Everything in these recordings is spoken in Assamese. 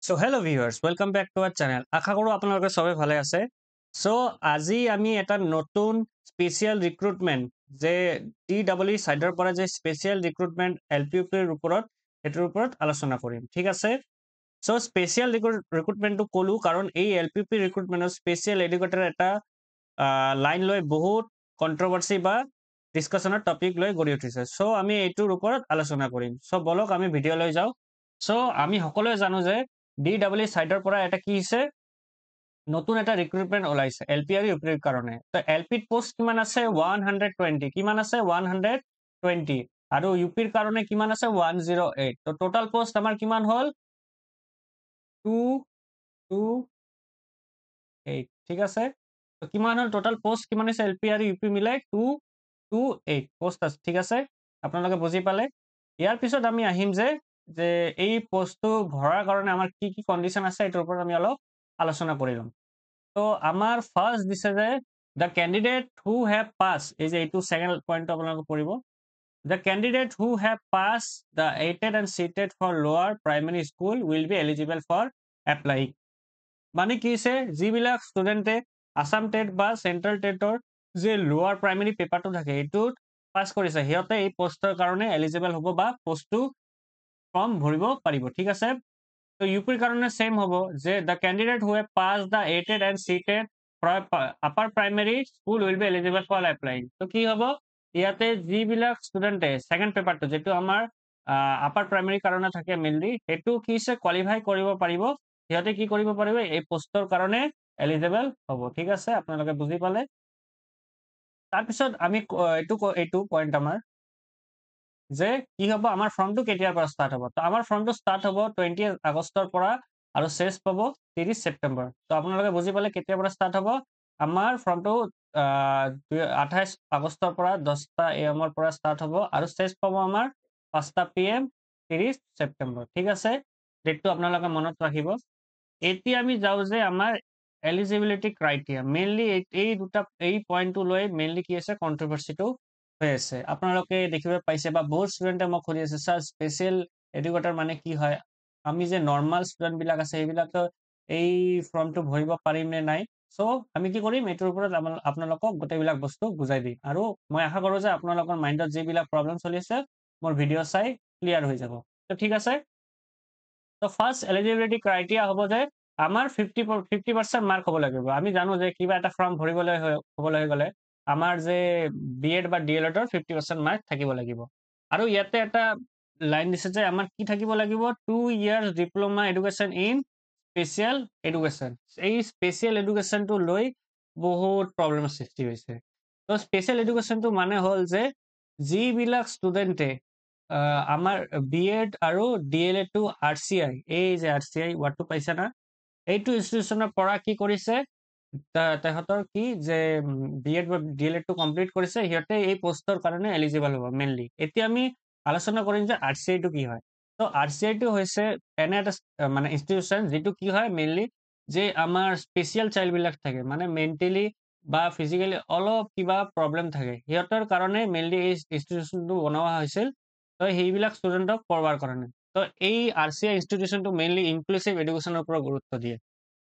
so hello' viewers welcome back to our channel আশা কৰো আপোনালোকে সবে ভালে আছে সো আজি আমি এটা নতুন স্পেশাল রিক্রুটমেন্ট যে DEE সাইডৰ পৰা যে স্পেশাল ৰিক্ৰুটমেন্ট এলপিইউপিৰ ওপৰত এটাৰ ওপৰত আলোচনা কৰিম ঠিক আছে সো স্পেশাল ৰিক্ৰুটমেন্টটো কলো কাৰণ এই এলপিইউপি ৰিক্ৰুটমেন্টৰ স্পেশাল এডুকেটৰ এটা লাইন লৈ বহুত কন্ট্ৰোভাৰ্সি বা ডিসকাশনৰ টপিক লৈ গঢ়ি উঠিছে সো আমি এইটোৰ ওপৰত আলোচনা কৰিম সো বলক আমি ভিডিও লৈ যাও সো আমি সকলোৱে জানো যে DEE সাইডৰ পৰা এটা কি হৈছে নতুন এটা ৰিক্ৰুটমেন্ট ওলাইছে এলপি আৰু ইউপিৰ কাৰণে তো এলপিত পোষ্ট কিমান আছে 120 কিমান আছে 120 আৰু ইউপিৰ কাৰণে কিমান আছে 108 তো টোটাল পোষ্ট আমাৰ কিমান হ'ল 228 ঠিক আছে তো কিমান হ'ল টোটাল পোষ্ট কিমান আছে এলপি আৰু ইউপি মিলাই 228 পোষ্ট আছে ঠিক আছে আপোনালোকে বুজি পালে ইয়াৰ পিছত আমি আহিম যে যে এই পোষ্টটো ভৰাৰ কাৰণে আমাৰ কি কি কন্ডিশন আছে এটাৰ ওপৰত আমি অলপ আলোচনা কৰিম তো আমাৰ ফার্স্ট দিছে যে the candidate who have passed এই যে এইটো সেকেন্ড পয়েন্ট আপোনালোকে পঢ়িব the candidate who have passed the ATET and CTET for lower primary school will be eligible for applying মানে কি হৈছে যিবিলাক ষ্টুডেণ্টে আসাম টেট বা চেন্ট্ৰেল টেটৰ যে লোৱাৰ প্ৰাইমেৰী পেপাৰটো থাকে এইটোত পাছ কৰিছে সিহঁতে এই পোষ্টৰ কাৰণে এলিজিবল হ'ব বা পোষ্টটো ফৰ্ম ভৰিব পাৰিব ঠিক আছে তো ইউপিৰ কাৰণে সেম হ'ব যে the candidate who have passed the ATET and CTET for upper primary school will be eligible for applying তো কি হ'ব ইয়াতে যিবিলাক ষ্টুডেণ্টে সেকেন্ড পেপাৰটো যেটো আমাৰ আপাৰ প্ৰাইমেৰী কাৰণে থাকে মেইনলি সেইটো কি হৈছে কোৱালিফাই কৰিব পাৰিব সিহঁতে কি কৰিব পাৰিব এই পোষ্টৰ কাৰণে এলিজিবল হ'ব ঠিক আছে আপোনালোকে বুজি পালে তাৰ পিছত আমি এইটো পইণ্ট আমাৰ যে কি হ'ব আমাৰ ফৰ্মটো কেতিয়াৰ পৰা ষ্টাৰ্ট হ'ব তো আমাৰ ফৰ্মটো ষ্টাৰ্ট হ'ব 20 আগষ্টৰ পৰা আৰু শেষ পাব 30 ছেপ্টেম্বৰ তো আপোনালোকে বুজি পালে কেতিয়াৰ পৰা ষ্টাৰ্ট হ'ব আমাৰ ফৰ্মটো 28 আগষ্টৰ পৰা 10টা AM ৰ পৰা ষ্টাৰ্ট হ'ব আৰু শেষ পাব আমাৰ 5টা PM 30 ছেপ্টেম্বৰ ঠিক আছে ডেটটো আপোনালোকে মনত ৰাখিব এতিয়া আমি যাওঁ যে আমাৰ এলিজিবিলিটি ক্ৰাইটেৰিয়া মেইনলি এই পইণ্টটো লৈ মেইনলি কি আছে কন্ট্ৰভাৰ্সিটো হৈ আছে আপোনালোকে দেখিব পাইছে বা বহুত ষ্টুডেণ্টে মোক সুধি আছে স্যাৰ স্পেশাল এডুকেটৰ মানে কি হয় আমি যে নৰ্মাল ষ্টুডেণ্ট বিলাক আছে এইবিলাক এই ফৰ্মটো ভৰিব পাৰিম নে নাই সো আমি কি কৰিম এইটোৰ ওপৰত আপোনালোকক গোটেইবিলাক বস্তু বুজাই দিম আৰু মই আশা কৰো যে আপোনালোকৰ মাইণ্ডত যিবিলাক প্ৰব্লেম চলি আছে মোৰ ভিডিঅ' চাই ক্লিয়াৰ হৈ যাব তো ঠিক আছে তো ফাৰ্স্ট এলিজিবিলিটি ক্ৰাইটেৰিয়া হ'ব যে আমাৰ 50% মাৰ্ক হ'ব লাগিব আমি জানো যে কিবা এটা ফৰ্ম ভৰিবলৈ হ'বলৈ গলে আমাৰ যে বিএড বা ডিএলএডৰ 50% মাৰ্ক থাকিব লাগিব আৰু ইয়াতে এটা লাইন দিছে যে আমাৰ কি থাকিব লাগিব 2 years diploma education in special education এই স্পেশাল এডুকেশনটো লৈ বহুত প্ৰব্লেমৰ সৃষ্টি হৈছে তো স্পেশাল এডুকেশনটো মানে হ'ল যে যিবিলাক ষ্টুডেণ্টে আমাৰ বিএড আৰু ডিএলএড টু আৰসিআই এই যে আৰসিআই ওয়াৰ্ডটো পাইছে না এইটো ইনস্টিটিউশনৰ পৰা কি কৰিছে তেহঁতৰ কি যে বিএড বা ডিএলএড টু কমপ্লিট কৰিছে সিহঁতে এই পোষ্টৰ কাৰণে এলিজিবল হ'ব মেইনলি এতিয়া আমি আলোচনা কৰিম যে আরসিআই টো কি হয় তো আরসিআই টো হৈছে এনে এটা মানে ইনস্টিটিউশন যেটো কি হয় মেইনলি যে আমাৰ স্পেশাল চাইল্ড বিলাক থাকে মানে মেন্টালি বা ফিজিক্যালি অলপ কিবা প্ৰব্লেম থাকে সিহঁতৰ কাৰণে মেইনলি এই ইনস্টিটিউশনটো বনোৱা হৈছিল তো সেইবিলাক ষ্টুডেণ্টক পঢ়াৰ কাৰণে তো এই আৰসিআই ইনস্টিটিউশনটো মেইনলি ইনক্লুসিভ এডুকেশনৰ ওপৰত গুৰুত্ব দিয়ে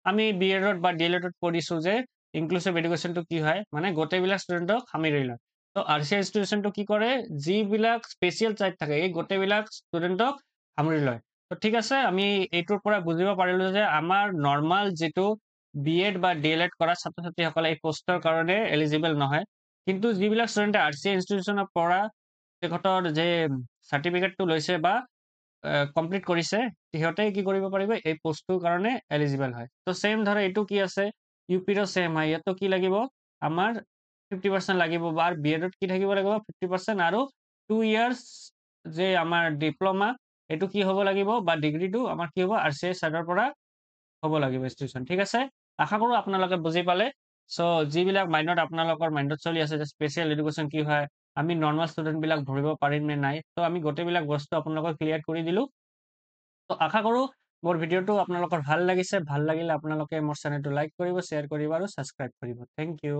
আমি বিএডত বা ডিএলএডত পঢ়িছো যে ইনক্লুসিভ এডুকেশনটো কি হয় মানে গোটেইবিলাক ষ্টুডেণ্টক সামৰি লয় তো আৰসিআই ইনস্টিটিউশনটো কি কৰে যিবিলাক স্পেশাল চাইল্ড থাকে এই গোটেইবিলাক ষ্টুডেণ্টক সামৰি লয় তো ঠিক আছে আমি এইটোৰ পৰা বুজিব পাৰিলো যে আমাৰ নৰ্মাল যেটো বিএড বা ডিএলএড কৰা ছাত্ৰ ছাত্ৰীসকলে এই পোষ্টৰ কাৰণে এলিজিবল নহয় কিন্তু যিবিলাক ষ্টুডেণ্টে আৰসিআই ইনস্টিটিউশনৰ পৰা তেখেতৰ যে সাৰ্টিফিকেটটো লৈছে বা কমপ্লিট কৰিছে সিহঁতে কি কৰিব পাৰিব এই পোষ্টটোৰ কাৰণে এলিজিবল হয় তো সেম ধৰে এইটো কি আছে ইউপিৰো সেম হয় ইয়াতো কি লাগিব আমাৰ 50% লাগিব বা বিএডত কি থাকিব লাগিব 50% আৰু 2 ইয়াৰ্স যে আমাৰ ডিপ্লোমা এইটো কি হ'ব লাগিব বা ডিগ্ৰীটো আমাৰ কি হ'ব আৰসিআই সাইডৰ পৰা হ'ব লাগিব ইনস্টিটিউশন ঠিক আছে আশা কৰো আপোনালোকে বুজি পালে সো যিবিলাক মাইণ্ডত আপোনালোকৰ মাইণ্ডত চলি আছে যে স্পেশাল এডুকেশন কি হয় আমি নৰ্মাল ষ্টুডেণ্ট বিলাক ভৰিব পাৰিম নে নাই তো আমি গোটেইবিলাক বস্তু আপোনালোকক ক্লিয়াৰ কৰি দিলো তো আশা কৰো মোৰ ভিডিঅ'টো আপোনালোকৰ ভাল লাগিছে ভাল লাগিলে আপোনালোকে মোৰ চেনেলটো লাইক কৰিব শ্বেয়াৰ কৰিব আৰু সাবস্ক্ৰাইব কৰিব থ্যাংক ইউ